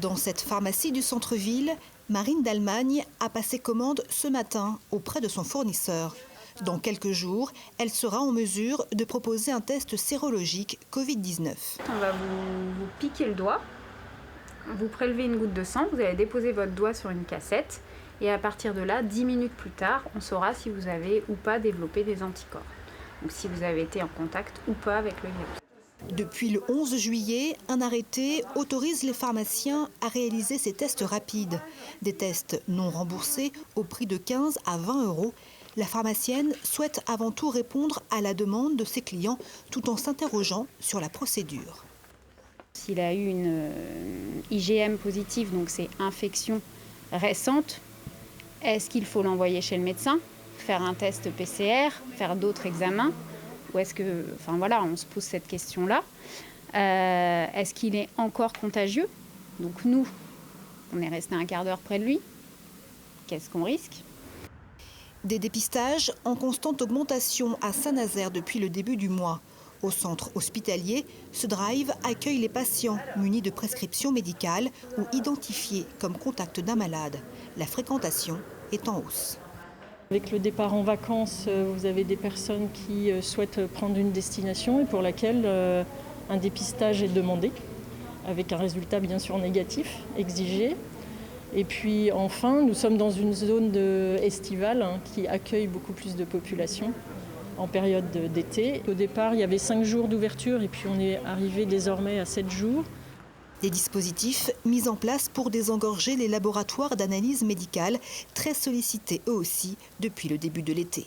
Dans cette pharmacie du centre-ville, Marine d'Allemagne a passé commande ce matin auprès de son fournisseur. Dans quelques jours, elle sera en mesure de proposer un test sérologique Covid-19. On va vous piquer le doigt, vous prélevez une goutte de sang, vous allez déposer votre doigt sur une cassette et à partir de là, 10 minutes plus tard, on saura si vous avez ou pas développé des anticorps. Donc si vous avez été en contact ou pas avec le virus. Depuis le 11 juillet, un arrêté autorise les pharmaciens à réaliser ces tests rapides. Des tests non remboursés au prix de 15 à 20 euros. La pharmacienne souhaite avant tout répondre à la demande de ses clients tout en s'interrogeant sur la procédure. S'il a eu une IgM positive, donc c'est infection récente, est-ce qu'il faut l'envoyer chez le médecin, faire un test PCR, faire d'autres examens? Ou est-ce que, on se pose cette question-là. Est-ce qu'il est encore contagieux? Donc nous, on est resté un quart d'heure près de lui. Qu'est-ce qu'on risque? Des dépistages en constante augmentation à Saint-Nazaire depuis le début du mois. Au centre hospitalier, ce drive accueille les patients munis de prescriptions médicales ou identifiés comme contact d'un malade. La fréquentation est en hausse. Avec le départ en vacances, vous avez des personnes qui souhaitent prendre une destination et pour laquelle un dépistage est demandé, avec un résultat bien sûr négatif, exigé. Et puis enfin, nous sommes dans une zone estivale qui accueille beaucoup plus de population en période d'été. Au départ, il y avait 5 jours d'ouverture et puis on est arrivé désormais à 7 jours. Des dispositifs mis en place pour désengorger les laboratoires d'analyse médicale, très sollicités eux aussi depuis le début de l'été.